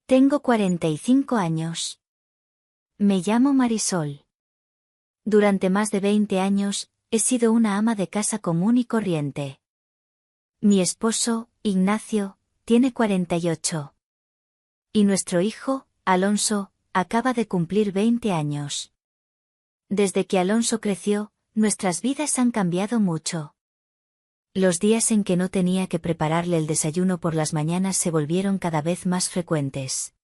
Tengo 45 años. Me llamo Marisol. Durante más de 20 años, he sido una ama de casa común y corriente. Mi esposo, Ignacio, tiene 48. Y nuestro hijo, Alonso, acaba de cumplir 20 años. Desde que Alonso creció, nuestras vidas han cambiado mucho. Los días en que no tenía que prepararle el desayuno por las mañanas se volvieron cada vez más frecuentes.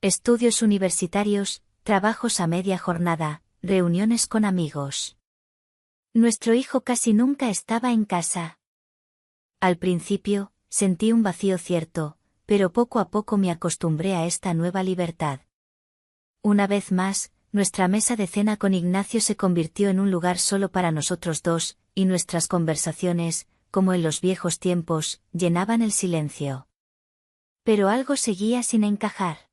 Estudios universitarios, trabajos a media jornada, reuniones con amigos. Nuestro hijo casi nunca estaba en casa. Al principio, sentí un vacío cierto, pero poco a poco me acostumbré a esta nueva libertad. Una vez más, nuestra mesa de cena con Ignacio se convirtió en un lugar solo para nosotros dos, y nuestras conversaciones, como en los viejos tiempos, llenaban el silencio. Pero algo seguía sin encajar.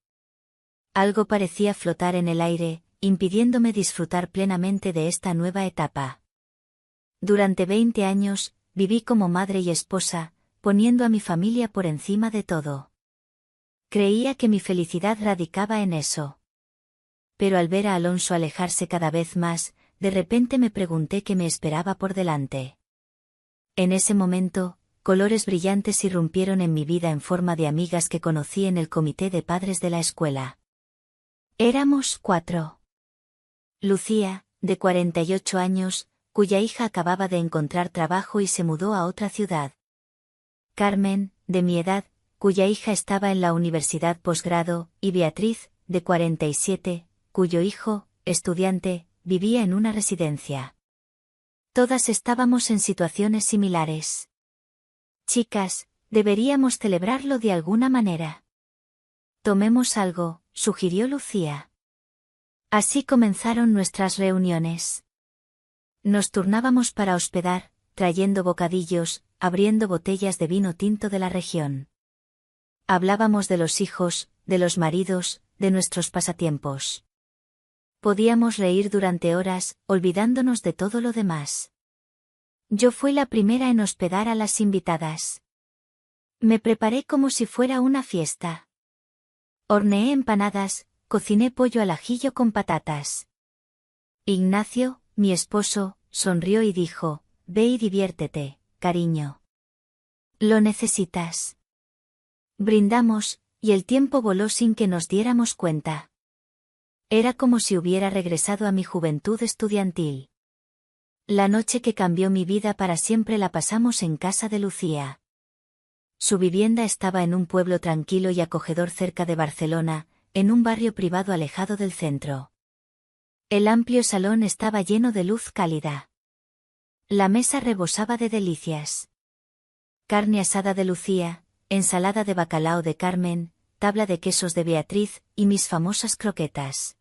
Algo parecía flotar en el aire, impidiéndome disfrutar plenamente de esta nueva etapa. Durante 20 años, viví como madre y esposa, poniendo a mi familia por encima de todo. Creía que mi felicidad radicaba en eso. Pero al ver a Alonso alejarse cada vez más, de repente me pregunté qué me esperaba por delante. En ese momento, colores brillantes irrumpieron en mi vida en forma de amigas que conocí en el comité de padres de la escuela. Éramos 4. Lucía, de 48 años, cuya hija acababa de encontrar trabajo y se mudó a otra ciudad. Carmen, de mi edad, cuya hija estaba en la universidad posgrado, y Beatriz, de 47, cuyo hijo, estudiante, vivía en una residencia. Todas estábamos en situaciones similares. Chicas, deberíamos celebrarlo de alguna manera. Tomemos algo, sugirió Lucía. Así comenzaron nuestras reuniones. Nos turnábamos para hospedar, trayendo bocadillos, abriendo botellas de vino tinto de la región. Hablábamos de los hijos, de los maridos, de nuestros pasatiempos. Podíamos reír durante horas, olvidándonos de todo lo demás. Yo fui la primera en hospedar a las invitadas. Me preparé como si fuera una fiesta. Horneé empanadas, cociné pollo al ajillo con patatas. Ignacio, mi esposo, sonrió y dijo, «Ve y diviértete, cariño. Lo necesitas». Brindamos, y el tiempo voló sin que nos diéramos cuenta. Era como si hubiera regresado a mi juventud estudiantil. La noche que cambió mi vida para siempre la pasamos en casa de Lucía. Su vivienda estaba en un pueblo tranquilo y acogedor cerca de Barcelona, en un barrio privado alejado del centro. El amplio salón estaba lleno de luz cálida. La mesa rebosaba de delicias. Carne asada de Lucía, ensalada de bacalao de Carmen, tabla de quesos de Beatriz, y mis famosas croquetas.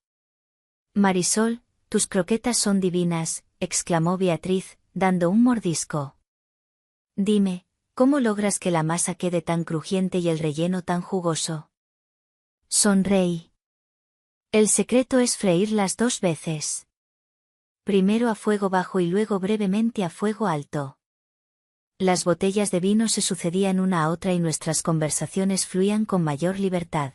«Marisol, tus croquetas son divinas», exclamó Beatriz, dando un mordisco. «Dime, ¿cómo logras que la masa quede tan crujiente y el relleno tan jugoso?» Sonreí. «El secreto es freírlas 2 veces. Primero a fuego bajo y luego brevemente a fuego alto». Las botellas de vino se sucedían una a otra y nuestras conversaciones fluían con mayor libertad.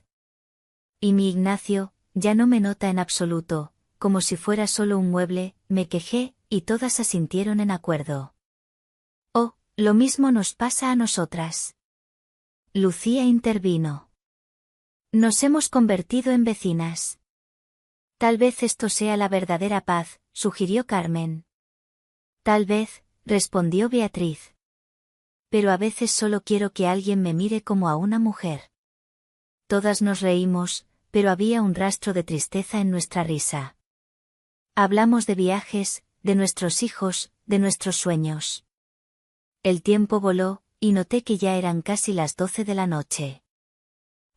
Y mi Ignacio, ya no me nota en absoluto, como si fuera solo un mueble, me quejé, y todas asintieron en acuerdo. «Oh, lo mismo nos pasa a nosotras». Lucía intervino. «Nos hemos convertido en vecinas». «Tal vez esto sea la verdadera paz», sugirió Carmen. «Tal vez», respondió Beatriz. «Pero a veces solo quiero que alguien me mire como a una mujer». Todas nos reímos, pero había un rastro de tristeza en nuestra risa. Hablamos de viajes, de nuestros hijos, de nuestros sueños. El tiempo voló, y noté que ya eran casi las 12 de la noche.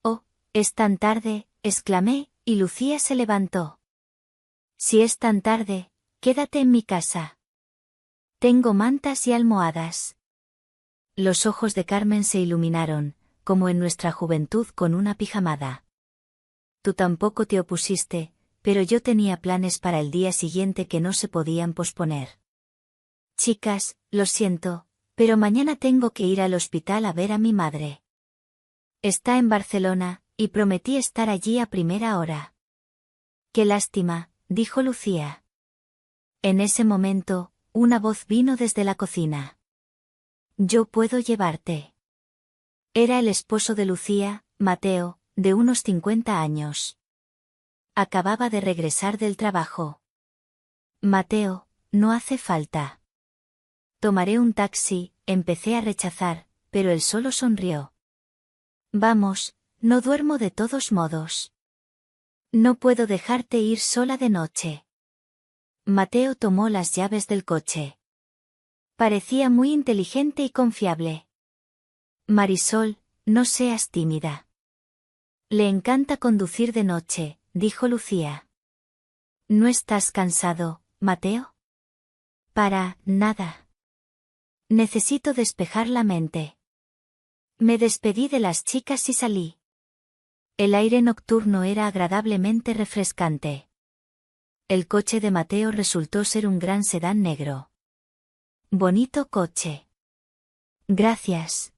«Oh, es tan tarde», exclamé, y Lucía se levantó. «Si es tan tarde, quédate en mi casa. Tengo mantas y almohadas». Los ojos de Carmen se iluminaron, como en nuestra juventud con una pijamada. «Tú tampoco te opusiste, pero yo tenía planes para el día siguiente que no se podían posponer». «Chicas, lo siento, pero mañana tengo que ir al hospital a ver a mi madre. Está en Barcelona, y prometí estar allí a primera hora. Qué lástima, dijo Lucía. En ese momento, una voz vino desde la cocina. Yo puedo llevarte. Era el esposo de Lucía, Mateo, de unos 50 años. Acababa de regresar del trabajo. Mateo, no hace falta. Tomaré un taxi, empecé a rechazar, pero él solo sonrió. Vamos, no duermo de todos modos. No puedo dejarte ir sola de noche. Mateo tomó las llaves del coche. Parecía muy inteligente y confiable. Marisol, no seas tímida. Le encanta conducir de noche, dijo Lucía. ¿No estás cansado, Mateo? Para nada. Necesito despejar la mente. Me despedí de las chicas y salí. El aire nocturno era agradablemente refrescante. El coche de Mateo resultó ser un gran sedán negro. Bonito coche. Gracias.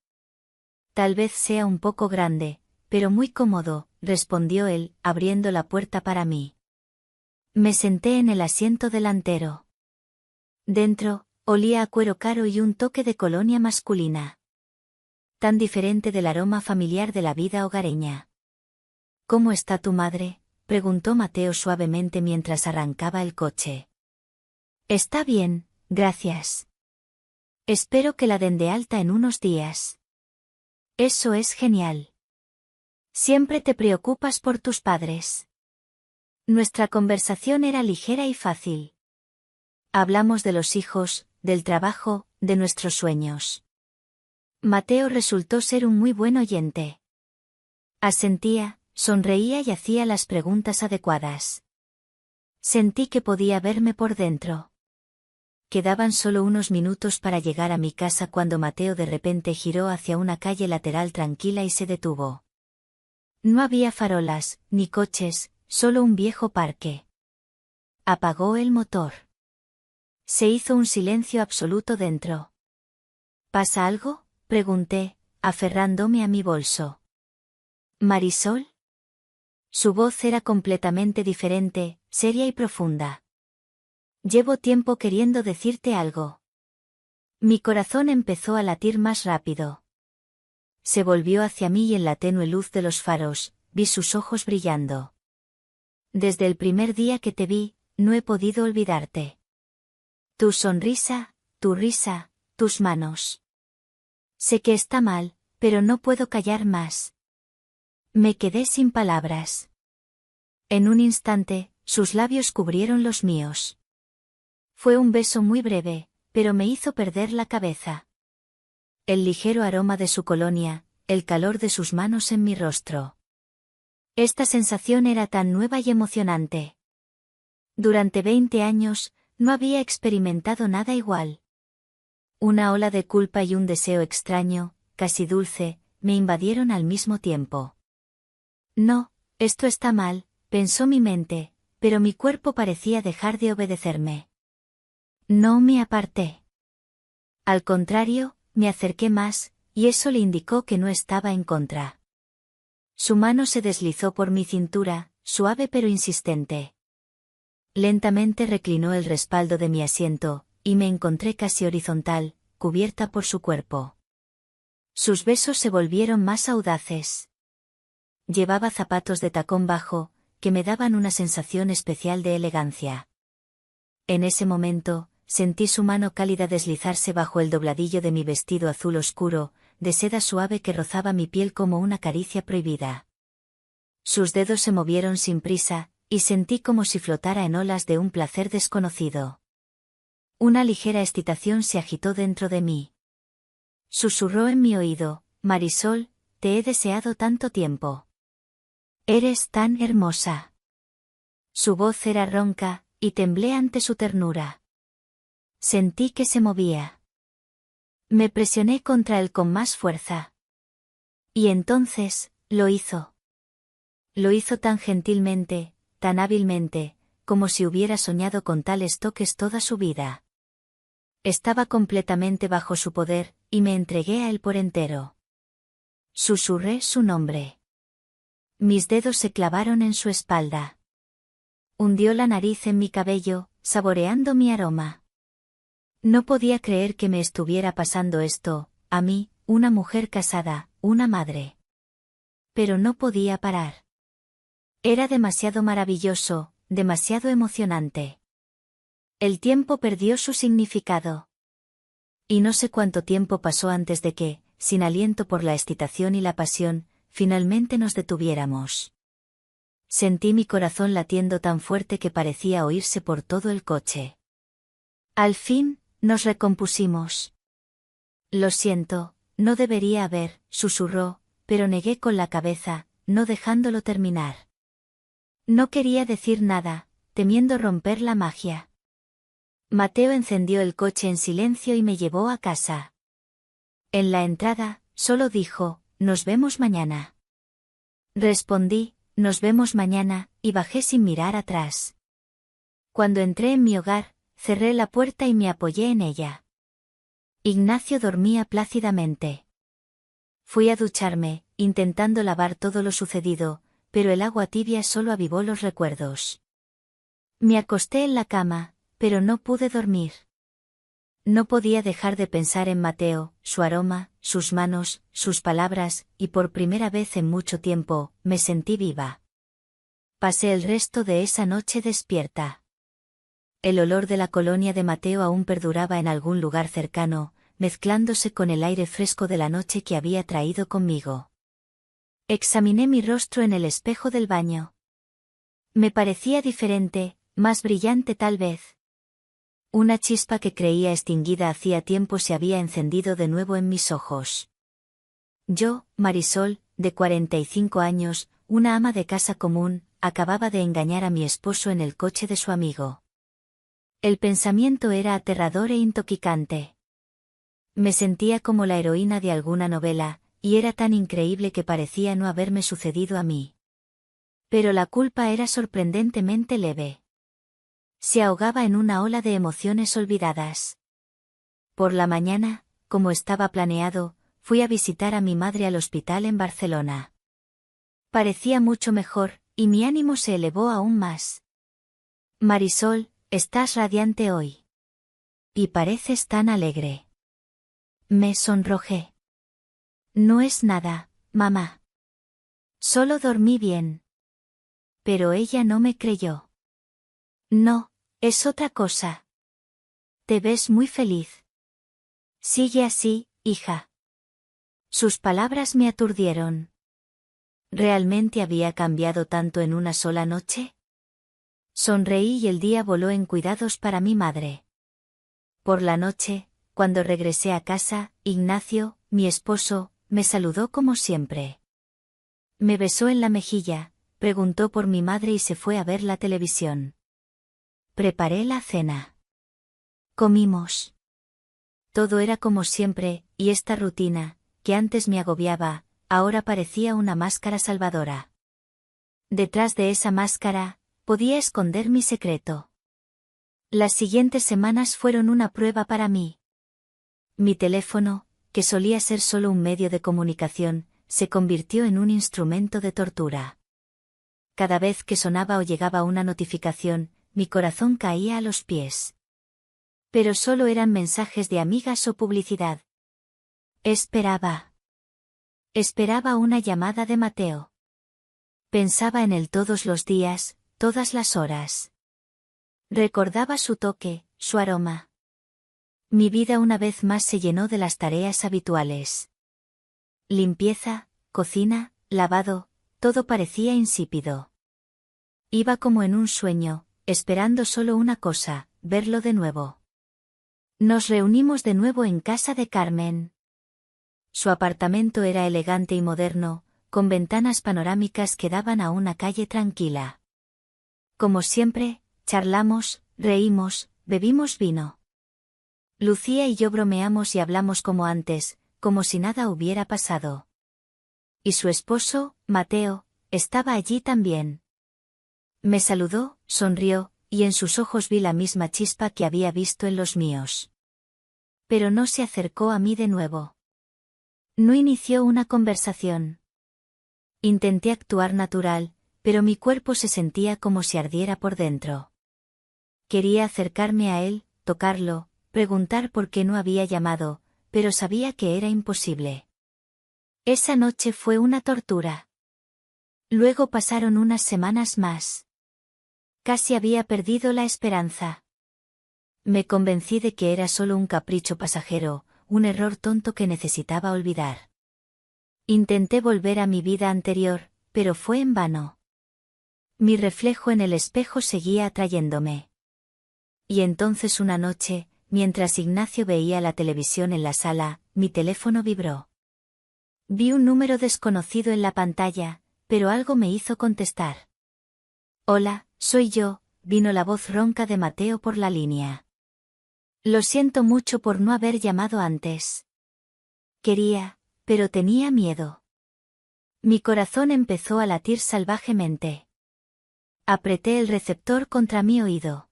Tal vez sea un poco grande, pero muy cómodo, respondió él, abriendo la puerta para mí. Me senté en el asiento delantero. Dentro, olía a cuero caro y un toque de colonia masculina. Tan diferente del aroma familiar de la vida hogareña. ¿Cómo está tu madre?, preguntó Mateo suavemente mientras arrancaba el coche. Está bien, gracias. Espero que la den de alta en unos días. Eso es genial. Siempre te preocupas por tus padres. Nuestra conversación era ligera y fácil. Hablamos de los hijos, del trabajo, de nuestros sueños. Mateo resultó ser un muy buen oyente. Asentía, sonreía y hacía las preguntas adecuadas. Sentí que podía verme por dentro. Quedaban solo unos minutos para llegar a mi casa cuando Mateo de repente giró hacia una calle lateral tranquila y se detuvo. No había farolas, ni coches, solo un viejo parque. Apagó el motor. Se hizo un silencio absoluto dentro. ¿Pasa algo?, pregunté, aferrándome a mi bolso. ¿Marisol? Su voz era completamente diferente, seria y profunda. Llevo tiempo queriendo decirte algo. Mi corazón empezó a latir más rápido. Se volvió hacia mí y en la tenue luz de los faros, vi sus ojos brillando. Desde el primer día que te vi, no he podido olvidarte. Tu sonrisa, tu risa, tus manos. Sé que está mal, pero no puedo callar más. Me quedé sin palabras. En un instante, sus labios cubrieron los míos. Fue un beso muy breve, pero me hizo perder la cabeza. El ligero aroma de su colonia, el calor de sus manos en mi rostro. Esta sensación era tan nueva y emocionante. Durante 20 años, no había experimentado nada igual. Una ola de culpa y un deseo extraño, casi dulce, me invadieron al mismo tiempo. No, esto está mal, pensó mi mente, pero mi cuerpo parecía dejar de obedecerme. No me aparté. Al contrario, me acerqué más, y eso le indicó que no estaba en contra. Su mano se deslizó por mi cintura, suave pero insistente. Lentamente reclinó el respaldo de mi asiento, y me encontré casi horizontal, cubierta por su cuerpo. Sus besos se volvieron más audaces. Llevaba zapatos de tacón bajo, que me daban una sensación especial de elegancia. En ese momento, sentí su mano cálida deslizarse bajo el dobladillo de mi vestido azul oscuro, de seda suave que rozaba mi piel como una caricia prohibida. Sus dedos se movieron sin prisa, y sentí como si flotara en olas de un placer desconocido. Una ligera excitación se agitó dentro de mí. Susurró en mi oído, Marisol, te he deseado tanto tiempo. Eres tan hermosa. Su voz era ronca, y temblé ante su ternura. Sentí que se movía. Me presioné contra él con más fuerza. Y entonces, lo hizo. Lo hizo tan gentilmente, tan hábilmente, como si hubiera soñado con tales toques toda su vida. Estaba completamente bajo su poder, y me entregué a él por entero. Susurré su nombre. Mis dedos se clavaron en su espalda. Hundió la nariz en mi cabello, saboreando mi aroma. No podía creer que me estuviera pasando esto, a mí, una mujer casada, una madre. Pero no podía parar. Era demasiado maravilloso, demasiado emocionante. El tiempo perdió su significado. Y no sé cuánto tiempo pasó antes de que, sin aliento por la excitación y la pasión, finalmente nos detuviéramos. Sentí mi corazón latiendo tan fuerte que parecía oírse por todo el coche. Al fin, nos recompusimos. Lo siento, no debería haber, susurró, pero negué con la cabeza, no dejándolo terminar. No quería decir nada, temiendo romper la magia. Mateo encendió el coche en silencio y me llevó a casa. En la entrada, solo dijo, «Nos vemos mañana». Respondí, «Nos vemos mañana», y bajé sin mirar atrás. Cuando entré en mi hogar, cerré la puerta y me apoyé en ella. Ignacio dormía plácidamente. Fui a ducharme, intentando lavar todo lo sucedido, pero el agua tibia solo avivó los recuerdos. Me acosté en la cama, pero no pude dormir. No podía dejar de pensar en Mateo, su aroma, sus manos, sus palabras, y por primera vez en mucho tiempo, me sentí viva. Pasé el resto de esa noche despierta. El olor de la colonia de Mateo aún perduraba en algún lugar cercano, mezclándose con el aire fresco de la noche que había traído conmigo. Examiné mi rostro en el espejo del baño. Me parecía diferente, más brillante tal vez. Una chispa que creía extinguida hacía tiempo se había encendido de nuevo en mis ojos. Yo, Marisol, de 45 años, una ama de casa común, acababa de engañar a mi esposo en el coche de su amigo. El pensamiento era aterrador e intoxicante. Me sentía como la heroína de alguna novela, y era tan increíble que parecía no haberme sucedido a mí. Pero la culpa era sorprendentemente leve. Se ahogaba en una ola de emociones olvidadas. Por la mañana, como estaba planeado, fui a visitar a mi madre al hospital en Barcelona. Parecía mucho mejor, y mi ánimo se elevó aún más. Marisol, estás radiante hoy. Y pareces tan alegre. Me sonrojé. No es nada, mamá. Solo dormí bien. Pero ella no me creyó. No, es otra cosa. Te ves muy feliz. Sigue así, hija. Sus palabras me aturdieron. ¿Realmente había cambiado tanto en una sola noche? Sonreí y el día voló en cuidados para mi madre. Por la noche, cuando regresé a casa, Ignacio, mi esposo, me saludó como siempre. Me besó en la mejilla, preguntó por mi madre y se fue a ver la televisión. Preparé la cena. Comimos. Todo era como siempre, y esta rutina, que antes me agobiaba, ahora parecía una máscara salvadora. Detrás de esa máscara, podía esconder mi secreto. Las siguientes semanas fueron una prueba para mí. Mi teléfono, que solía ser solo un medio de comunicación, se convirtió en un instrumento de tortura. Cada vez que sonaba o llegaba una notificación, mi corazón caía a los pies. Pero solo eran mensajes de amigas o publicidad. Esperaba. Esperaba una llamada de Mateo. Pensaba en él todos los días, todas las horas. Recordaba su toque, su aroma. Mi vida una vez más se llenó de las tareas habituales. Limpieza, cocina, lavado, todo parecía insípido. Iba como en un sueño, esperando solo una cosa, verlo de nuevo. Nos reunimos de nuevo en casa de Carmen. Su apartamento era elegante y moderno, con ventanas panorámicas que daban a una calle tranquila. Como siempre, charlamos, reímos, bebimos vino. Lucía y yo bromeamos y hablamos como antes, como si nada hubiera pasado. Y su esposo, Mateo, estaba allí también. Me saludó, sonrió, y en sus ojos vi la misma chispa que había visto en los míos. Pero no se acercó a mí de nuevo. No inició una conversación. Intenté actuar natural, pero mi cuerpo se sentía como si ardiera por dentro. Quería acercarme a él, tocarlo, preguntar por qué no había llamado, pero sabía que era imposible. Esa noche fue una tortura. Luego pasaron unas semanas más. Casi había perdido la esperanza. Me convencí de que era solo un capricho pasajero, un error tonto que necesitaba olvidar. Intenté volver a mi vida anterior, pero fue en vano. Mi reflejo en el espejo seguía atrayéndome. Y entonces una noche, mientras Ignacio veía la televisión en la sala, mi teléfono vibró. Vi un número desconocido en la pantalla, pero algo me hizo contestar. Hola, soy yo, vino la voz ronca de Mateo por la línea. Lo siento mucho por no haber llamado antes. Quería, pero tenía miedo. Mi corazón empezó a latir salvajemente. Apreté el receptor contra mi oído.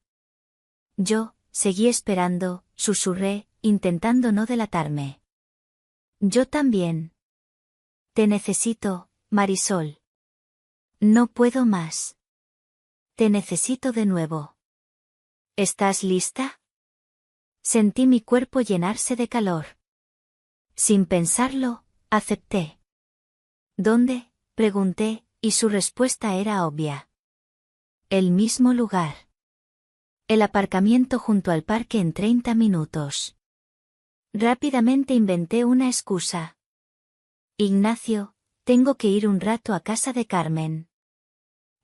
Yo, seguí esperando, susurré, intentando no delatarme. Yo también. Te necesito, Marisol. No puedo más. Te necesito de nuevo. ¿Estás lista? Sentí mi cuerpo llenarse de calor. Sin pensarlo, acepté. ¿Dónde?, pregunté, y su respuesta era obvia. El mismo lugar. El aparcamiento junto al parque en 30 minutos. Rápidamente inventé una excusa. Ignacio, tengo que ir un rato a casa de Carmen.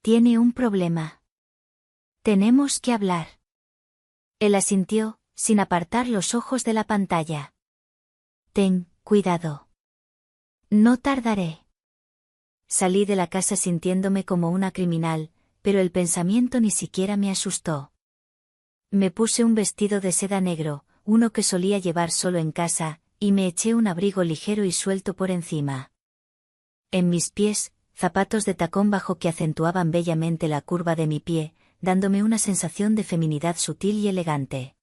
Tiene un problema. Tenemos que hablar. Él asintió, sin apartar los ojos de la pantalla. Ten cuidado. No tardaré. Salí de la casa sintiéndome como una criminal, pero el pensamiento ni siquiera me asustó. Me puse un vestido de seda negro, uno que solía llevar solo en casa, y me eché un abrigo ligero y suelto por encima. En mis pies, zapatos de tacón bajo que acentuaban bellamente la curva de mi pie, dándome una sensación de feminidad sutil y elegante.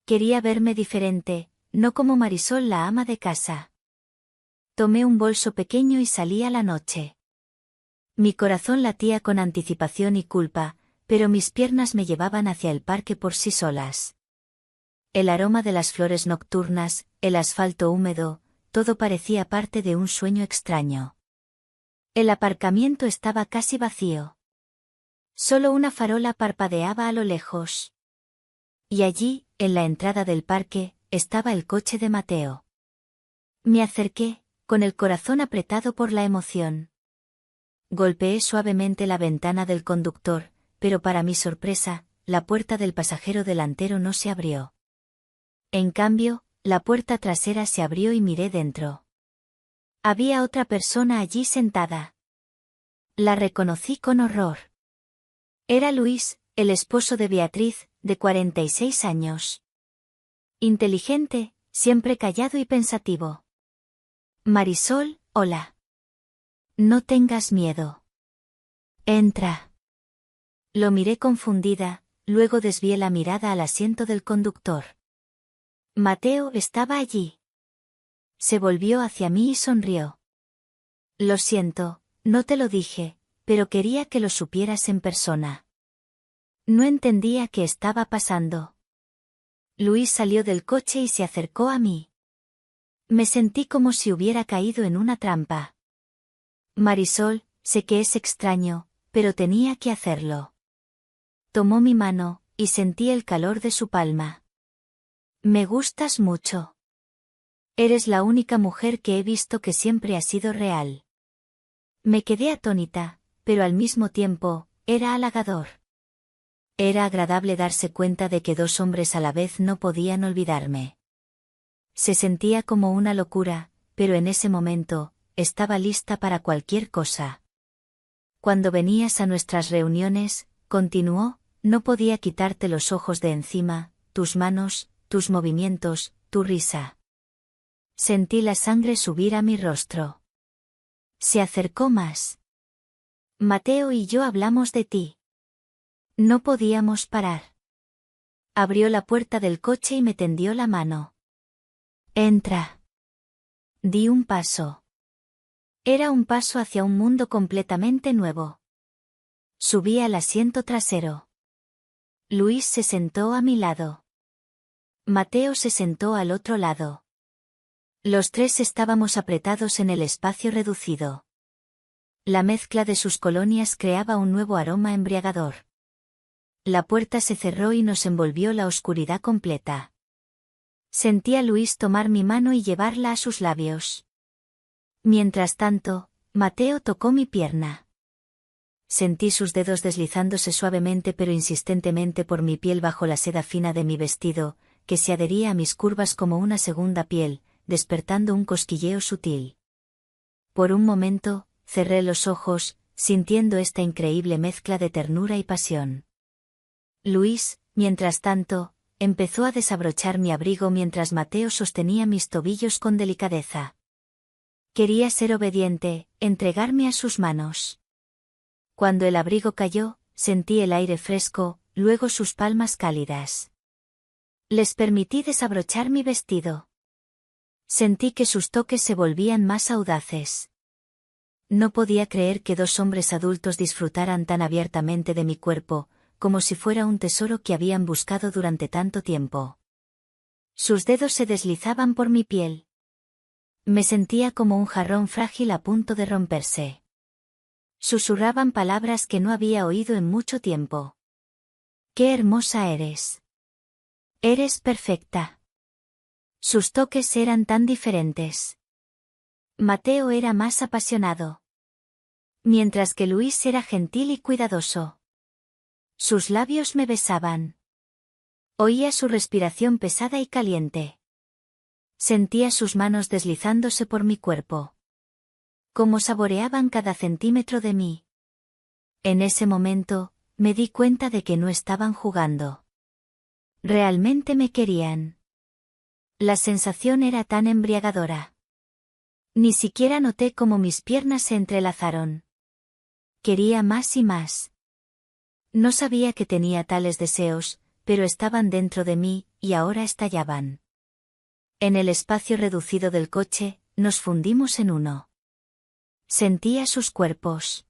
Quería verme diferente, no como Marisol la ama de casa. Tomé un bolso pequeño y salí a la noche. Mi corazón latía con anticipación y culpa, pero mis piernas me llevaban hacia el parque por sí solas. El aroma de las flores nocturnas, el asfalto húmedo, todo parecía parte de un sueño extraño. El aparcamiento estaba casi vacío. Solo una farola parpadeaba a lo lejos. Y allí, en la entrada del parque, estaba el coche de Mateo. Me acerqué, con el corazón apretado por la emoción. Golpeé suavemente la ventana del conductor, pero para mi sorpresa, la puerta del pasajero delantero no se abrió. En cambio, la puerta trasera se abrió y miré dentro. Había otra persona allí sentada. La reconocí con horror. Era Luis, el esposo de Beatriz, de 46 años. Inteligente, siempre callado y pensativo. Marisol, hola. No tengas miedo. Entra. Lo miré confundida, luego desvié la mirada al asiento del conductor. Mateo estaba allí. Se volvió hacia mí y sonrió. Lo siento, no te lo dije, pero quería que lo supieras en persona. No entendía qué estaba pasando. Luis salió del coche y se acercó a mí. Me sentí como si hubiera caído en una trampa. Marisol, sé que es extraño, pero tenía que hacerlo. Tomó mi mano, y sentí el calor de su palma. Me gustas mucho. Eres la única mujer que he visto que siempre ha sido real. Me quedé atónita, pero al mismo tiempo, era halagador. Era agradable darse cuenta de que dos hombres a la vez no podían olvidarme. Se sentía como una locura, pero en ese momento, estaba lista para cualquier cosa. Cuando venías a nuestras reuniones, continuó, no podía quitarte los ojos de encima, tus manos, tus movimientos, tu risa. Sentí la sangre subir a mi rostro. Se acercó más. Mateo y yo hablamos de ti. No podíamos parar. Abrió la puerta del coche y me tendió la mano. Entra. Di un paso. Era un paso hacia un mundo completamente nuevo. Subí al asiento trasero. Luis se sentó a mi lado. Mateo se sentó al otro lado. Los tres estábamos apretados en el espacio reducido. La mezcla de sus colonias creaba un nuevo aroma embriagador. La puerta se cerró y nos envolvió la oscuridad completa. Sentí a Luis tomar mi mano y llevarla a sus labios. Mientras tanto, Mateo tocó mi pierna. Sentí sus dedos deslizándose suavemente pero insistentemente por mi piel bajo la seda fina de mi vestido, que se adhería a mis curvas como una segunda piel, despertando un cosquilleo sutil. Por un momento, cerré los ojos, sintiendo esta increíble mezcla de ternura y pasión. Luis, mientras tanto, empezó a desabrochar mi abrigo mientras Mateo sostenía mis tobillos con delicadeza. Quería ser obediente, entregarme a sus manos. Cuando el abrigo cayó, sentí el aire fresco, luego sus palmas cálidas. Les permití desabrochar mi vestido. Sentí que sus toques se volvían más audaces. No podía creer que dos hombres adultos disfrutaran tan abiertamente de mi cuerpo, como si fuera un tesoro que habían buscado durante tanto tiempo. Sus dedos se deslizaban por mi piel. Me sentía como un jarrón frágil a punto de romperse. Susurraban palabras que no había oído en mucho tiempo. ¡Qué hermosa eres! Eres perfecta. Sus toques eran tan diferentes. Mateo era más apasionado. Mientras que Luis era gentil y cuidadoso. Sus labios me besaban. Oía su respiración pesada y caliente. Sentía sus manos deslizándose por mi cuerpo. Cómo saboreaban cada centímetro de mí. En ese momento, me di cuenta de que no estaban jugando. Realmente me querían. La sensación era tan embriagadora. Ni siquiera noté cómo mis piernas se entrelazaron. Quería más y más. No sabía que tenía tales deseos, pero estaban dentro de mí, y ahora estallaban. En el espacio reducido del coche, nos fundimos en uno. Sentía sus cuerpos.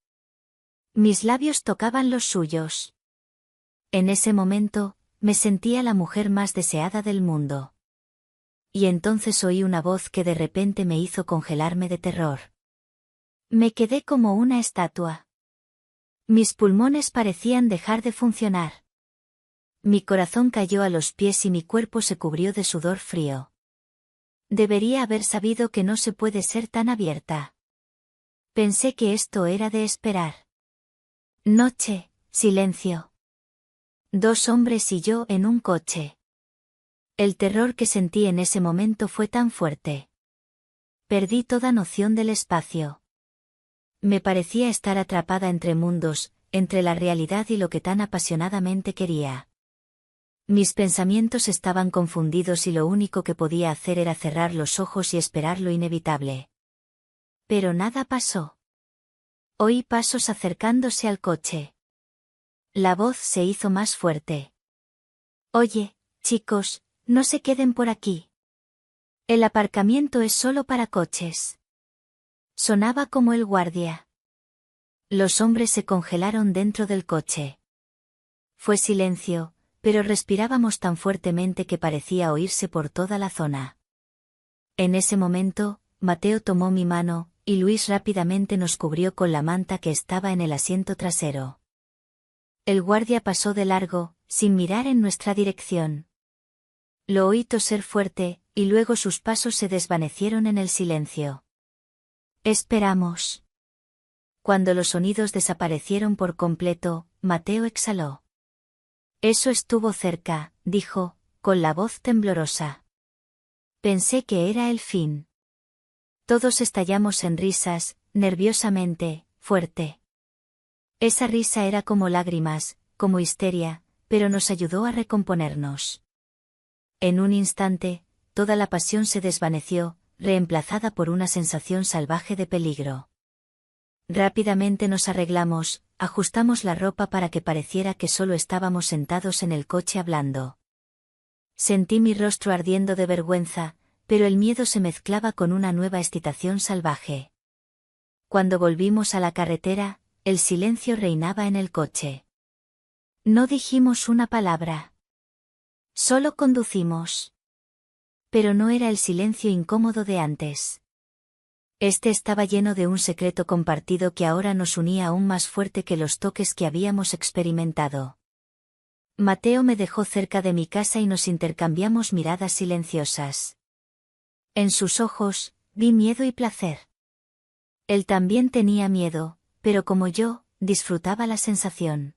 Mis labios tocaban los suyos. En ese momento, me sentía la mujer más deseada del mundo. Y entonces oí una voz que de repente me hizo congelarme de terror. Me quedé como una estatua. Mis pulmones parecían dejar de funcionar. Mi corazón cayó a los pies y mi cuerpo se cubrió de sudor frío. Debería haber sabido que no se puede ser tan abierta. Pensé que esto era de esperar. Noche, silencio. Dos hombres y yo en un coche. El terror que sentí en ese momento fue tan fuerte. Perdí toda noción del espacio. Me parecía estar atrapada entre mundos, entre la realidad y lo que tan apasionadamente quería. Mis pensamientos estaban confundidos y lo único que podía hacer era cerrar los ojos y esperar lo inevitable. Pero nada pasó. Oí pasos acercándose al coche. La voz se hizo más fuerte. Oye, chicos, no se queden por aquí. El aparcamiento es solo para coches. Sonaba como el guardia. Los hombres se congelaron dentro del coche. Fue silencio, pero respirábamos tan fuertemente que parecía oírse por toda la zona. En ese momento, Mateo tomó mi mano, y Luis rápidamente nos cubrió con la manta que estaba en el asiento trasero. El guardia pasó de largo, sin mirar en nuestra dirección. Lo oí toser fuerte, y luego sus pasos se desvanecieron en el silencio. Esperamos. Cuando los sonidos desaparecieron por completo, Mateo exhaló. Eso estuvo cerca, dijo, con la voz temblorosa. Pensé que era el fin. Todos estallamos en risas, nerviosamente, fuerte. Esa risa era como lágrimas, como histeria, pero nos ayudó a recomponernos. En un instante, toda la pasión se desvaneció, reemplazada por una sensación salvaje de peligro. Rápidamente nos arreglamos, ajustamos la ropa para que pareciera que solo estábamos sentados en el coche hablando. Sentí mi rostro ardiendo de vergüenza, pero el miedo se mezclaba con una nueva excitación salvaje. Cuando volvimos a la carretera, el silencio reinaba en el coche. No dijimos una palabra. Solo conducimos. Pero no era el silencio incómodo de antes. Este estaba lleno de un secreto compartido que ahora nos unía aún más fuerte que los toques que habíamos experimentado. Mateo me dejó cerca de mi casa y nos intercambiamos miradas silenciosas. En sus ojos, vi miedo y placer. Él también tenía miedo, pero como yo, disfrutaba la sensación.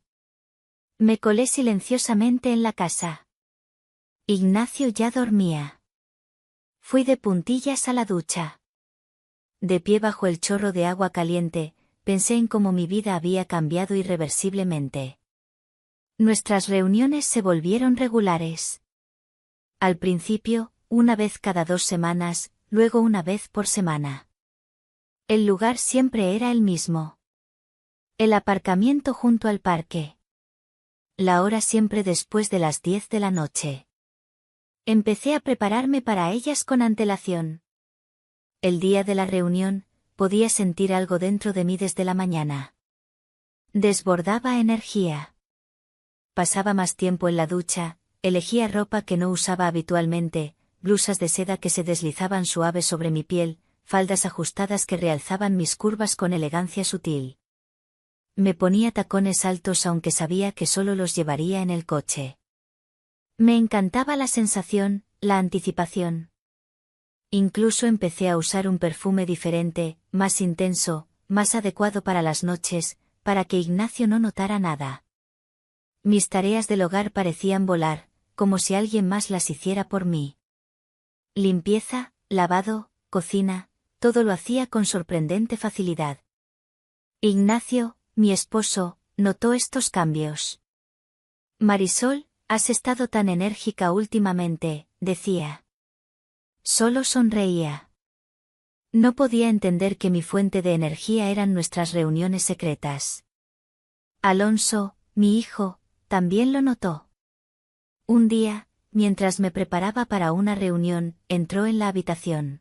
Me colé silenciosamente en la casa. Ignacio ya dormía. Fui de puntillas a la ducha. De pie bajo el chorro de agua caliente, pensé en cómo mi vida había cambiado irreversiblemente. Nuestras reuniones se volvieron regulares. Al principio, una vez cada 2 semanas, luego una vez por semana. El lugar siempre era el mismo. El aparcamiento junto al parque. La hora siempre después de las 10 de la noche. Empecé a prepararme para ellas con antelación. El día de la reunión, podía sentir algo dentro de mí desde la mañana. Desbordaba energía. Pasaba más tiempo en la ducha, elegía ropa que no usaba habitualmente, blusas de seda que se deslizaban suaves sobre mi piel, faldas ajustadas que realzaban mis curvas con elegancia sutil. Me ponía tacones altos aunque sabía que solo los llevaría en el coche. Me encantaba la sensación, la anticipación. Incluso empecé a usar un perfume diferente, más intenso, más adecuado para las noches, para que Ignacio no notara nada. Mis tareas del hogar parecían volar, como si alguien más las hiciera por mí. Limpieza, lavado, cocina, todo lo hacía con sorprendente facilidad. Ignacio, mi esposo, notó estos cambios. Marisol, has estado tan enérgica últimamente, decía. Solo sonreía. No podía entender que mi fuente de energía eran nuestras reuniones secretas. Alonso, mi hijo, también lo notó. Un día, mientras me preparaba para una reunión, entró en la habitación.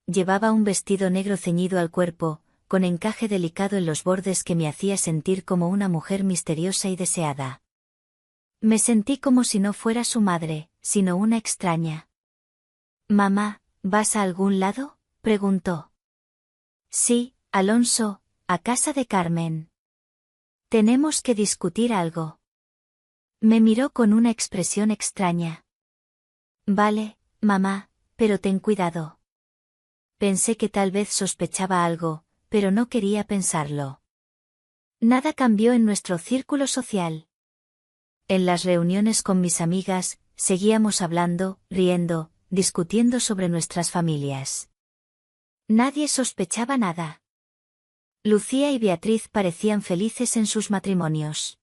Llevaba un vestido negro ceñido al cuerpo, con encaje delicado en los bordes que me hacía sentir como una mujer misteriosa y deseada. Me sentí como si no fuera su madre, sino una extraña. «Mamá, ¿vas a algún lado?», preguntó. «Sí, Alonso, a casa de Carmen. Tenemos que discutir algo». Me miró con una expresión extraña. «Vale, mamá, pero ten cuidado». Pensé que tal vez sospechaba algo, pero no quería pensarlo. Nada cambió en nuestro círculo social. En las reuniones con mis amigas, seguíamos hablando, riendo, discutiendo sobre nuestras familias. Nadie sospechaba nada. Lucía y Beatriz parecían felices en sus matrimonios.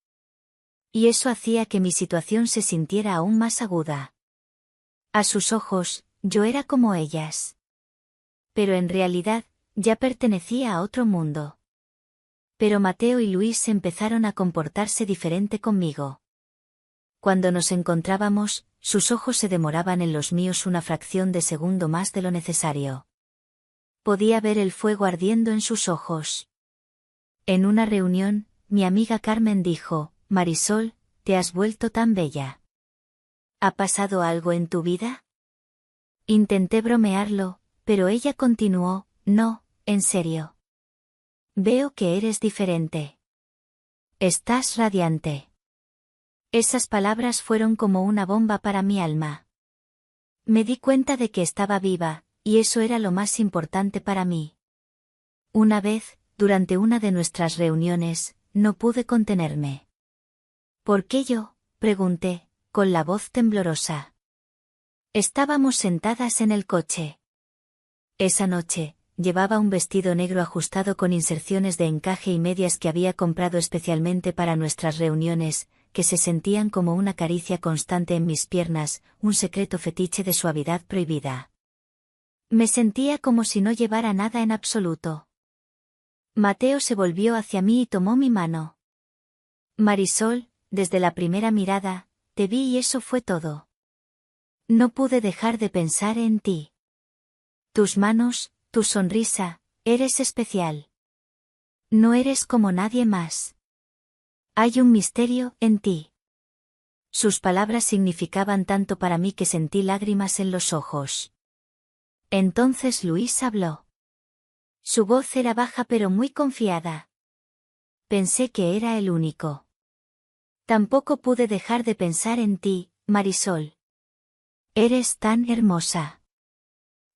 Y eso hacía que mi situación se sintiera aún más aguda. A sus ojos, yo era como ellas. Pero en realidad, ya pertenecía a otro mundo. Pero Mateo y Luis empezaron a comportarse diferente conmigo. Cuando nos encontrábamos, sus ojos se demoraban en los míos una fracción de segundo más de lo necesario. Podía ver el fuego ardiendo en sus ojos. En una reunión, mi amiga Carmen dijo: «Marisol, te has vuelto tan bella. ¿Ha pasado algo en tu vida?». Intenté bromearlo, pero ella continuó: «No, en serio. Veo que eres diferente. Estás radiante». Esas palabras fueron como una bomba para mi alma. Me di cuenta de que estaba viva, y eso era lo más importante para mí. Una vez, durante una de nuestras reuniones, no pude contenerme. «¿Por qué yo?», pregunté, con la voz temblorosa. Estábamos sentadas en el coche. Esa noche, llevaba un vestido negro ajustado con inserciones de encaje y medias que había comprado especialmente para nuestras reuniones, que se sentían como una caricia constante en mis piernas, un secreto fetiche de suavidad prohibida. Me sentía como si no llevara nada en absoluto. Mateo se volvió hacia mí y tomó mi mano. «Marisol, desde la primera mirada, te vi y eso fue todo. No pude dejar de pensar en ti. Tus manos, tu sonrisa, Eres especial. No eres como nadie más. Hay un misterio en ti. Sus palabras significaban tanto para mí que sentí lágrimas en los ojos. Entonces Luis habló. Su voz era baja pero muy confiada. Pensé que era el único. Tampoco pude dejar de pensar en ti, Marisol. Eres tan hermosa.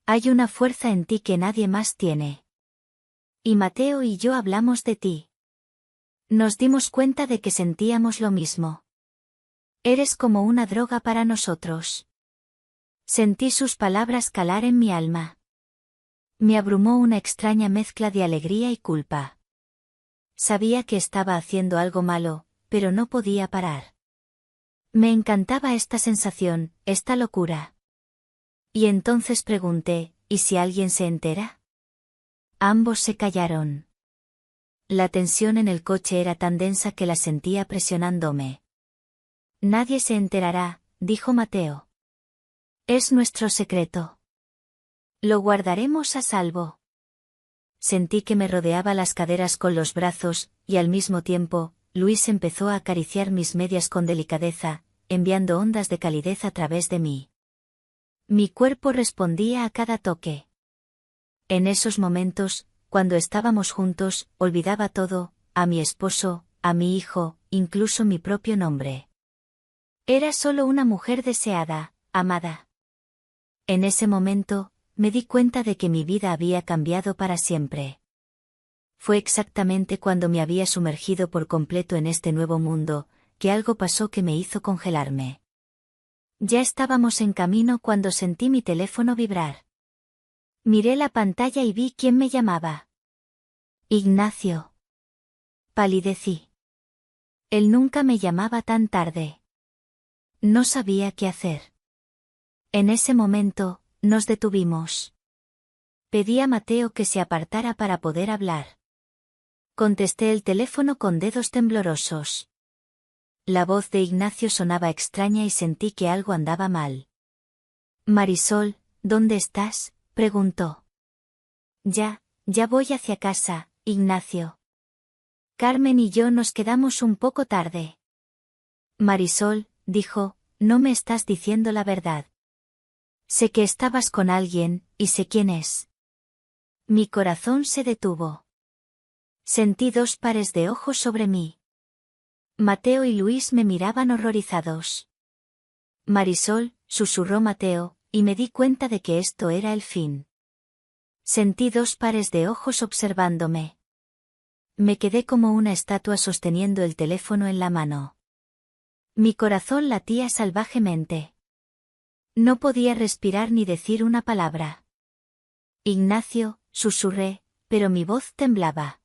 Hay una fuerza en ti que nadie más tiene. Y Mateo y yo hablamos de ti. Nos dimos cuenta de que sentíamos lo mismo. Eres como una droga para nosotros. Sentí sus palabras calar en mi alma. Me abrumó una extraña mezcla de alegría y culpa. Sabía que estaba haciendo algo malo, pero no podía parar. Me encantaba esta sensación, esta locura. Y entonces pregunté, ¿y si alguien se entera? Ambos se callaron. La tensión en el coche era tan densa que la sentía presionándome. Nadie se enterará, dijo Mateo. Es nuestro secreto. Lo guardaremos a salvo. Sentí que me rodeaba las caderas con los brazos, y al mismo tiempo, Luis empezó a acariciar mis medias con delicadeza, enviando ondas de calidez a través de mí. Mi cuerpo respondía a cada toque. En esos momentos, cuando estábamos juntos, olvidaba todo, a mi esposo, a mi hijo, incluso mi propio nombre. Era solo una mujer deseada, amada. En ese momento, me di cuenta de que mi vida había cambiado para siempre. Fue exactamente cuando me había sumergido por completo en este nuevo mundo, que algo pasó que me hizo congelarme. Ya estábamos en camino cuando sentí mi teléfono vibrar. Miré la pantalla y vi quién me llamaba. Ignacio. Palidecí. Él nunca me llamaba tan tarde. No sabía qué hacer. En ese momento, nos detuvimos. Pedí a Mateo que se apartara para poder hablar. Contesté el teléfono con dedos temblorosos. La voz de Ignacio sonaba extraña y sentí que algo andaba mal. Marisol, ¿dónde estás?, preguntó. Ya voy hacia casa, Ignacio. Carmen y yo nos quedamos un poco tarde. Marisol, dijo, no me estás diciendo la verdad. Sé que estabas con alguien, y sé quién es. Mi corazón se detuvo. Sentí dos pares de ojos sobre mí. Mateo y Luis me miraban horrorizados. Marisol, susurró Mateo, y me di cuenta de que esto era el fin. Sentí dos pares de ojos observándome. Me quedé como una estatua sosteniendo el teléfono en la mano. Mi corazón latía salvajemente. No podía respirar ni decir una palabra. Ignacio, susurré, pero mi voz temblaba.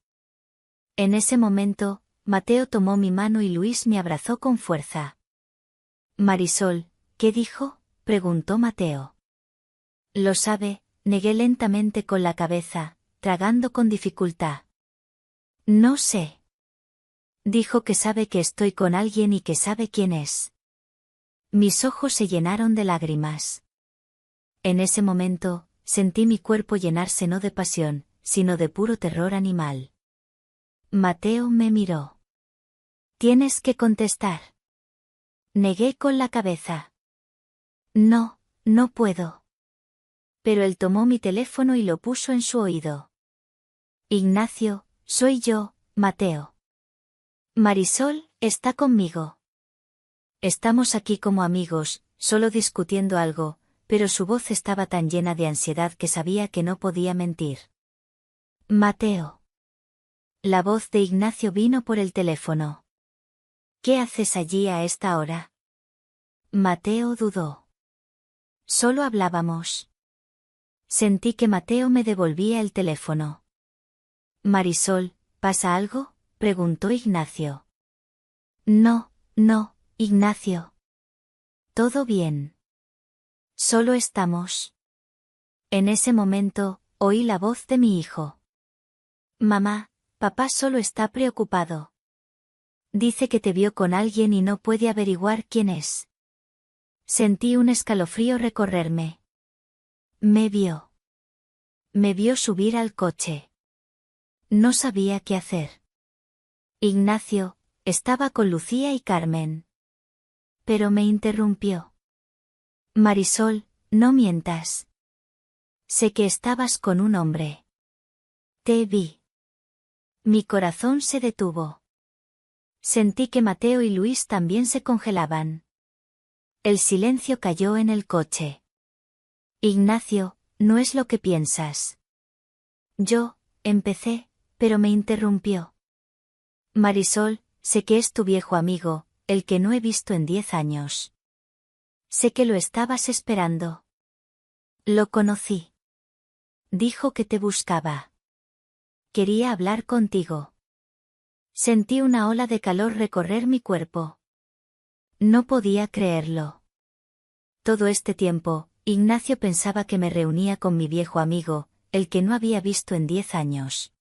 En ese momento, Mateo tomó mi mano y Luis me abrazó con fuerza. Marisol, ¿qué dijo?, preguntó Mateo. Lo sabe, negué lentamente con la cabeza, tragando con dificultad. No sé. Dijo que sabe que estoy con alguien y que sabe quién es. Mis ojos se llenaron de lágrimas. En ese momento, sentí mi cuerpo llenarse no de pasión, sino de puro terror animal. Mateo me miró. Tienes que contestar. Negué con la cabeza. No, no puedo. Pero él tomó mi teléfono y lo puso en su oído. Ignacio, soy yo, Mateo. Marisol, está conmigo. Estamos aquí como amigos, solo discutiendo algo, pero su voz estaba tan llena de ansiedad que sabía que no podía mentir. Mateo. La voz de Ignacio vino por el teléfono. ¿Qué haces allí a esta hora? Mateo dudó. Solo hablábamos. Sentí que Mateo me devolvía el teléfono. Marisol, ¿pasa algo?, preguntó Ignacio. No, Ignacio. Todo bien. Solo estamos. En ese momento, oí la voz de mi hijo. Mamá, papá solo está preocupado. Dice que te vio con alguien y no puede averiguar quién es. Sentí un escalofrío recorrerme. Me vio. Me vio subir al coche. No sabía qué hacer. Ignacio, estaba con Lucía y Carmen. Pero me interrumpió. Marisol, no mientas. Sé que estabas con un hombre. Te vi. Mi corazón se detuvo. Sentí que Mateo y Luis también se congelaban. El silencio cayó en el coche. Ignacio, no es lo que piensas. Yo, empecé, pero me interrumpió. Marisol, sé que es tu viejo amigo, el que no he visto en 10 años. Sé que lo estabas esperando. Lo conocí. Dijo que te buscaba. Quería hablar contigo. Sentí una ola de calor recorrer mi cuerpo. No podía creerlo. Todo este tiempo, Ignacio pensaba que me reunía con mi viejo amigo, el que no había visto en 10 años.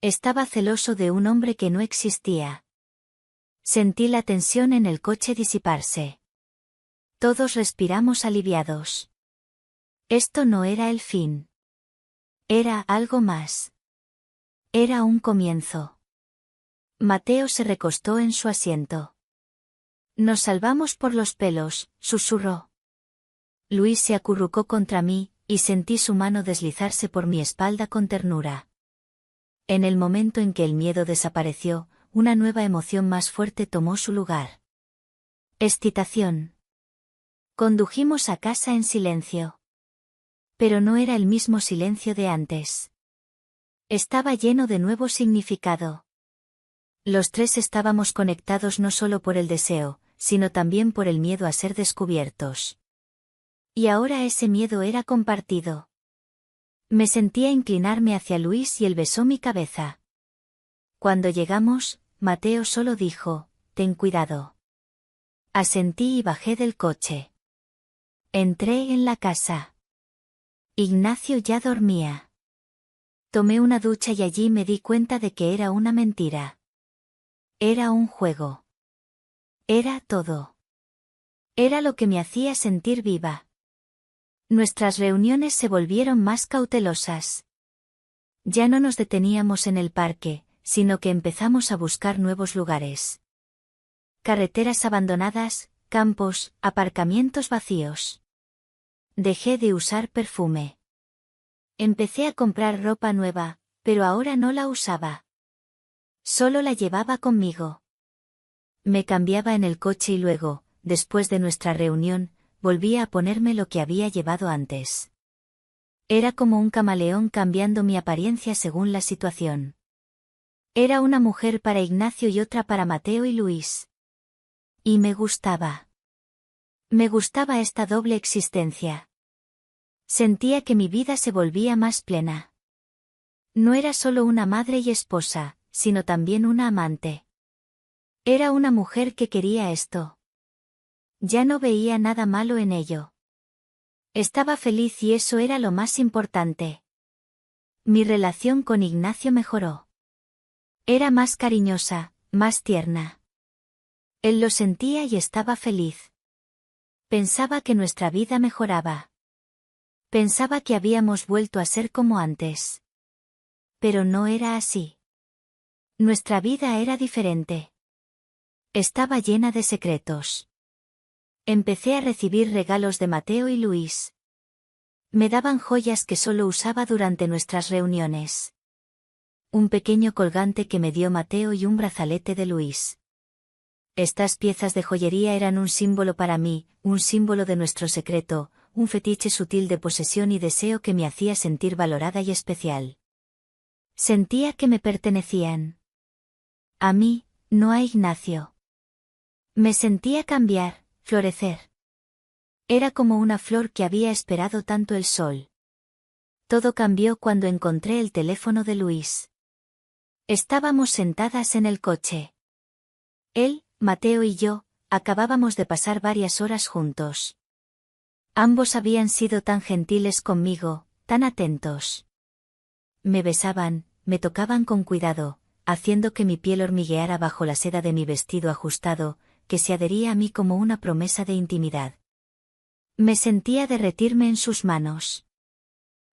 Estaba celoso de un hombre que no existía. Sentí la tensión en el coche disiparse. Todos respiramos aliviados. Esto no era el fin. Era algo más. Era un comienzo. Mateo se recostó en su asiento. Nos salvamos por los pelos, susurró. Luis se acurrucó contra mí, y sentí su mano deslizarse por mi espalda con ternura. En el momento en que el miedo desapareció, una nueva emoción más fuerte tomó su lugar. Excitación. Condujimos a casa en silencio. Pero no era el mismo silencio de antes. Estaba lleno de nuevo significado. Los tres estábamos conectados no solo por el deseo, sino también por el miedo a ser descubiertos. Y ahora ese miedo era compartido. Me sentía inclinarme hacia Luis y él besó mi cabeza. Cuando llegamos, Mateo solo dijo, «Ten cuidado». Asentí y bajé del coche. Entré en la casa. Ignacio ya dormía. Tomé una ducha y allí me di cuenta de que era una mentira. Era un juego. Era todo. Era lo que me hacía sentir viva. Nuestras reuniones se volvieron más cautelosas. Ya no nos deteníamos en el parque, sino que empezamos a buscar nuevos lugares. Carreteras abandonadas, campos, aparcamientos vacíos. Dejé de usar perfume. Empecé a comprar ropa nueva, pero ahora no la usaba. Solo la llevaba conmigo. Me cambiaba en el coche y luego, después de nuestra reunión, volvía a ponerme lo que había llevado antes. Era como un camaleón cambiando mi apariencia según la situación. Era una mujer para Ignacio y otra para Mateo y Luis. Y me gustaba. Me gustaba esta doble existencia. Sentía que mi vida se volvía más plena. No era solo una madre y esposa, sino también una amante. Era una mujer que quería esto. Ya no veía nada malo en ello. Estaba feliz y eso era lo más importante. Mi relación con Ignacio mejoró. Era más cariñosa, más tierna. Él lo sentía y estaba feliz. Pensaba que nuestra vida mejoraba. Pensaba que habíamos vuelto a ser como antes. Pero no era así. Nuestra vida era diferente. Estaba llena de secretos. Empecé a recibir regalos de Mateo y Luis. Me daban joyas que solo usaba durante nuestras reuniones. Un pequeño colgante que me dio Mateo y un brazalete de Luis. Estas piezas de joyería eran un símbolo para mí, un símbolo de nuestro secreto, un fetiche sutil de posesión y deseo que me hacía sentir valorada y especial. Sentía que me pertenecían. A mí, no a Ignacio. Me sentía cambiar, florecer. Era como una flor que había esperado tanto el sol. Todo cambió cuando encontré el teléfono de Luis. Estábamos sentadas en el coche. Él, Mateo y yo, acabábamos de pasar varias horas juntos. Ambos habían sido tan gentiles conmigo, tan atentos. Me besaban, me tocaban con cuidado, haciendo que mi piel hormigueara bajo la seda de mi vestido ajustado, que se adhería a mí como una promesa de intimidad. Me sentía derretirme en sus manos.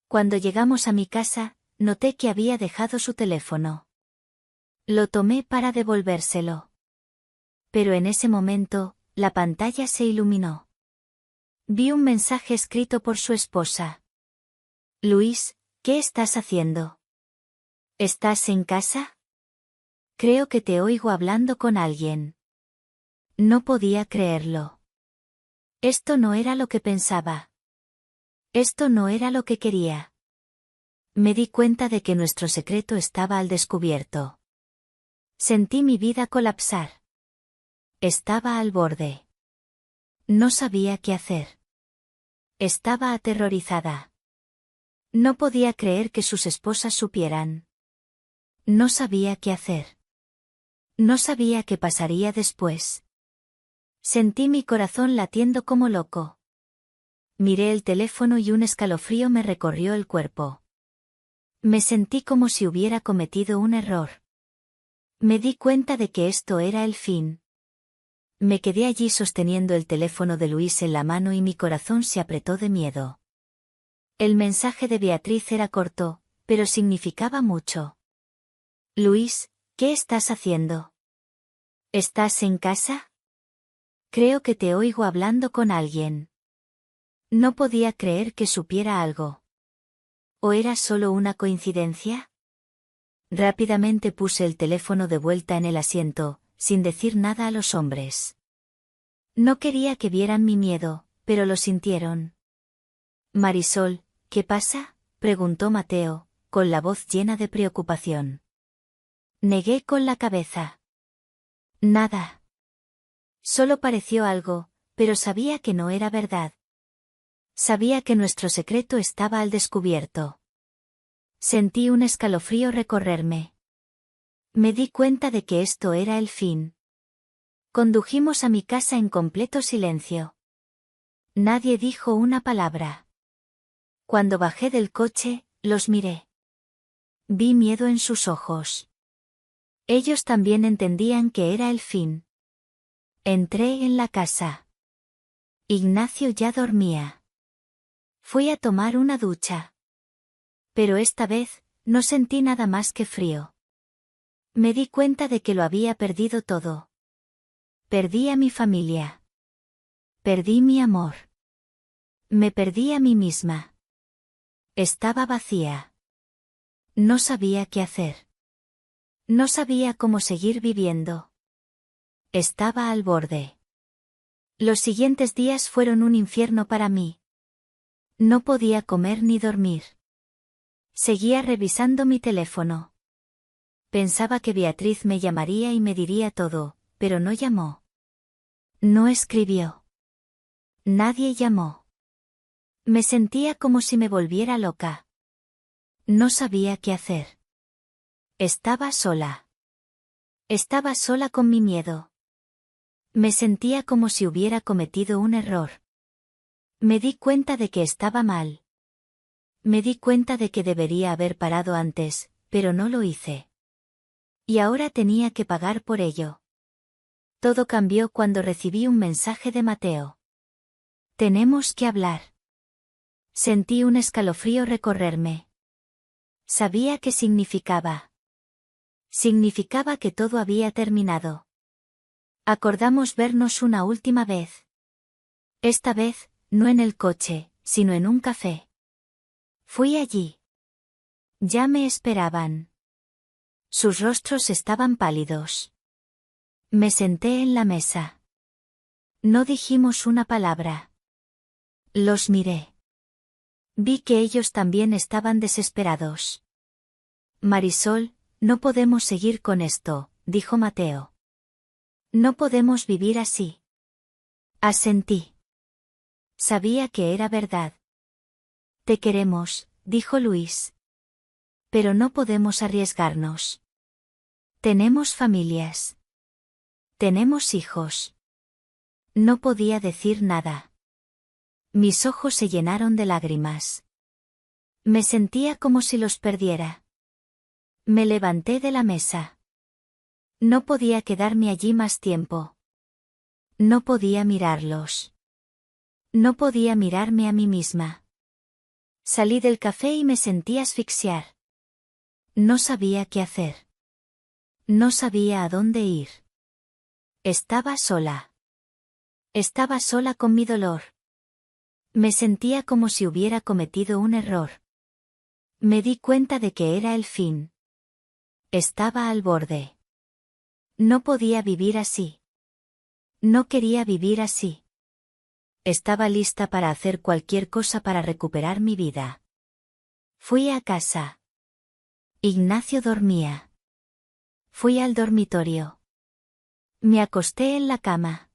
Cuando llegamos a mi casa, noté que había dejado su teléfono. Lo tomé para devolvérselo. Pero en ese momento, la pantalla se iluminó. Vi un mensaje escrito por su esposa. Luis, ¿qué estás haciendo? ¿Estás en casa? Creo que te oigo hablando con alguien. No podía creerlo. Esto no era lo que pensaba. Esto no era lo que quería. Me di cuenta de que nuestro secreto estaba al descubierto. Sentí mi vida colapsar. Estaba al borde. No sabía qué hacer. Estaba aterrorizada. No podía creer que sus esposas supieran. No sabía qué hacer. No sabía qué pasaría después. Sentí mi corazón latiendo como loco. Miré el teléfono y un escalofrío me recorrió el cuerpo. Me sentí como si hubiera cometido un error. Me di cuenta de que esto era el fin. Me quedé allí sosteniendo el teléfono de Luis en la mano y mi corazón se apretó de miedo. El mensaje de Beatriz era corto, pero significaba mucho. Luis, ¿qué estás haciendo? ¿Estás en casa? Creo que te oigo hablando con alguien. No podía creer que supiera algo. ¿O era solo una coincidencia? Rápidamente puse el teléfono de vuelta en el asiento, sin decir nada a los hombres. No quería que vieran mi miedo, pero lo sintieron. Marisol, ¿qué pasa?, preguntó Mateo, con la voz llena de preocupación. Negué con la cabeza. Nada. Solo pareció algo, pero sabía que no era verdad. Sabía que nuestro secreto estaba al descubierto. Sentí un escalofrío recorrerme. Me di cuenta de que esto era el fin. Condujimos a mi casa en completo silencio. Nadie dijo una palabra. Cuando bajé del coche, los miré. Vi miedo en sus ojos. Ellos también entendían que era el fin. Entré en la casa. Ignacio ya dormía. Fui a tomar una ducha. Pero esta vez, no sentí nada más que frío. Me di cuenta de que lo había perdido todo. Perdí a mi familia. Perdí mi amor. Me perdí a mí misma. Estaba vacía. No sabía qué hacer. No sabía cómo seguir viviendo. Estaba al borde. Los siguientes días fueron un infierno para mí. No podía comer ni dormir. Seguía revisando mi teléfono. Pensaba que Beatriz me llamaría y me diría todo, pero no llamó. No escribió. Nadie llamó. Me sentía como si me volviera loca. No sabía qué hacer. Estaba sola. Estaba sola con mi miedo. Me sentía como si hubiera cometido un error. Me di cuenta de que estaba mal. Me di cuenta de que debería haber parado antes, pero no lo hice. Y ahora tenía que pagar por ello. Todo cambió cuando recibí un mensaje de Mateo. Tenemos que hablar. Sentí un escalofrío recorrerme. Sabía qué significaba. Significaba que todo había terminado. Acordamos vernos una última vez. Esta vez, no en el coche, sino en un café. Fui allí. Ya me esperaban. Sus rostros estaban pálidos. Me senté en la mesa. No dijimos una palabra. Los miré. Vi que ellos también estaban desesperados. Marisol, no podemos seguir con esto, dijo Mateo. No podemos vivir así. Asentí. Sabía que era verdad. Te queremos, dijo Luis. Pero no podemos arriesgarnos. Tenemos familias. Tenemos hijos. No podía decir nada. Mis ojos se llenaron de lágrimas. Me sentía como si los perdiera. Me levanté de la mesa. No podía quedarme allí más tiempo. No podía mirarlos. No podía mirarme a mí misma. Salí del café y me sentí asfixiar. No sabía qué hacer. No sabía a dónde ir. Estaba sola. Estaba sola con mi dolor. Me sentía como si hubiera cometido un error. Me di cuenta de que era el fin. Estaba al borde. No podía vivir así. No quería vivir así. Estaba lista para hacer cualquier cosa para recuperar mi vida. Fui a casa. Ignacio dormía. Fui al dormitorio. Me acosté en la cama.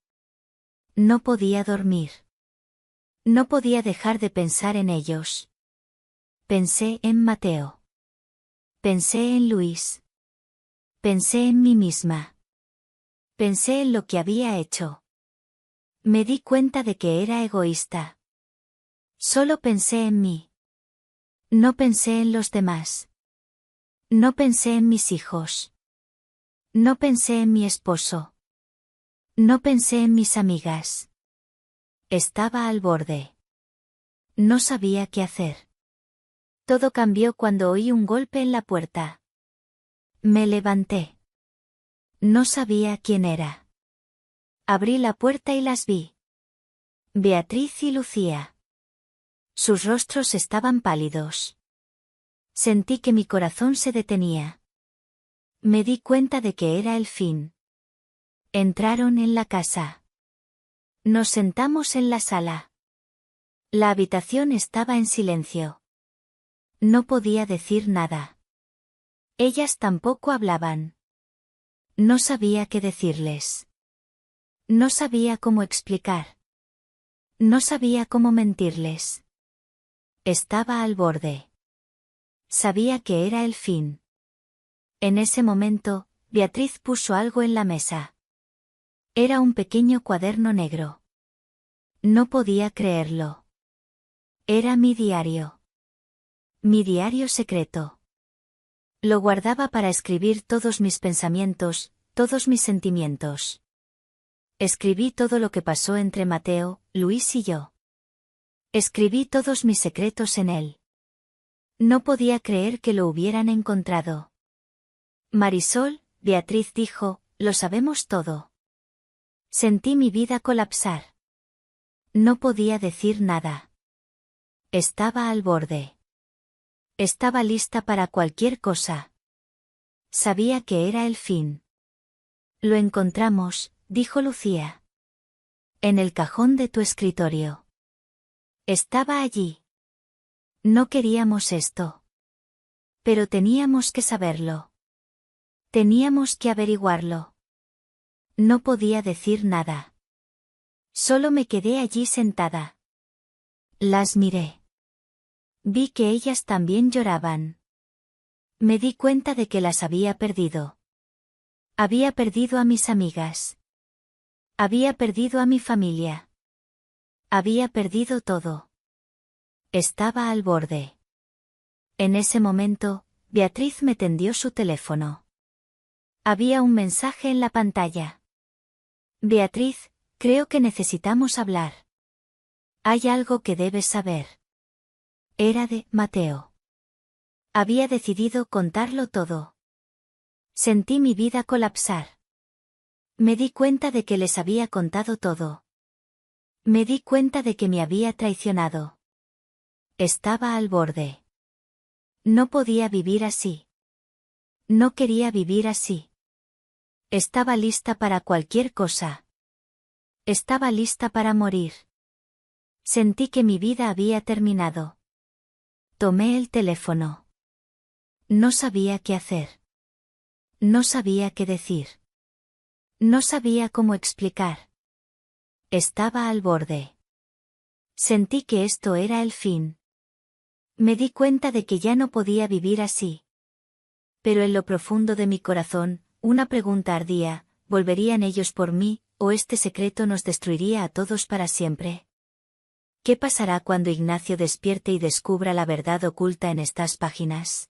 No podía dormir. No podía dejar de pensar en ellos. Pensé en Mateo. Pensé en Luis. Pensé en mí misma. Pensé en lo que había hecho. Me di cuenta de que era egoísta. Solo pensé en mí. No pensé en los demás. No pensé en mis hijos. No pensé en mi esposo. No pensé en mis amigas. Estaba al borde. No sabía qué hacer. Todo cambió cuando oí un golpe en la puerta. Me levanté. No sabía quién era. Abrí la puerta y las vi. Beatriz y Lucía. Sus rostros estaban pálidos. Sentí que mi corazón se detenía. Me di cuenta de que era el fin. Entraron en la casa. Nos sentamos en la sala. La habitación estaba en silencio. No podía decir nada. Ellas tampoco hablaban. No sabía qué decirles. No sabía cómo explicar. No sabía cómo mentirles. Estaba al borde. Sabía que era el fin. En ese momento, Beatriz puso algo en la mesa. Era un pequeño cuaderno negro. No podía creerlo. Era mi diario. Mi diario secreto. Lo guardaba para escribir todos mis pensamientos, todos mis sentimientos. Escribí todo lo que pasó entre Mateo, Luis y yo. Escribí todos mis secretos en él. No podía creer que lo hubieran encontrado. Marisol, Beatriz dijo, lo sabemos todo. Sentí mi vida colapsar. No podía decir nada. Estaba al borde. Estaba lista para cualquier cosa. Sabía que era el fin. Lo encontramos, dijo Lucía. En el cajón de tu escritorio. Estaba allí. No queríamos esto. Pero teníamos que saberlo. Teníamos que averiguarlo. No podía decir nada. Solo me quedé allí sentada. Las miré. Vi que ellas también lloraban. Me di cuenta de que las había perdido. Había perdido a mis amigas. Había perdido a mi familia. Había perdido todo. Estaba al borde. En ese momento, Beatriz me tendió su teléfono. Había un mensaje en la pantalla. Beatriz, creo que necesitamos hablar. Hay algo que debes saber. Era de Mateo. Había decidido contarlo todo. Sentí mi vida colapsar. Me di cuenta de que les había contado todo. Me di cuenta de que me había traicionado. Estaba al borde. No podía vivir así. No quería vivir así. Estaba lista para cualquier cosa. Estaba lista para morir. Sentí que mi vida había terminado. Tomé el teléfono. No sabía qué hacer. No sabía qué decir. No sabía cómo explicar. Estaba al borde. Sentí que esto era el fin. Me di cuenta de que ya no podía vivir así. Pero en lo profundo de mi corazón, una pregunta ardía, ¿volverían ellos por mí, o este secreto nos destruiría a todos para siempre? ¿Qué pasará cuando Ignacio despierte y descubra la verdad oculta en estas páginas?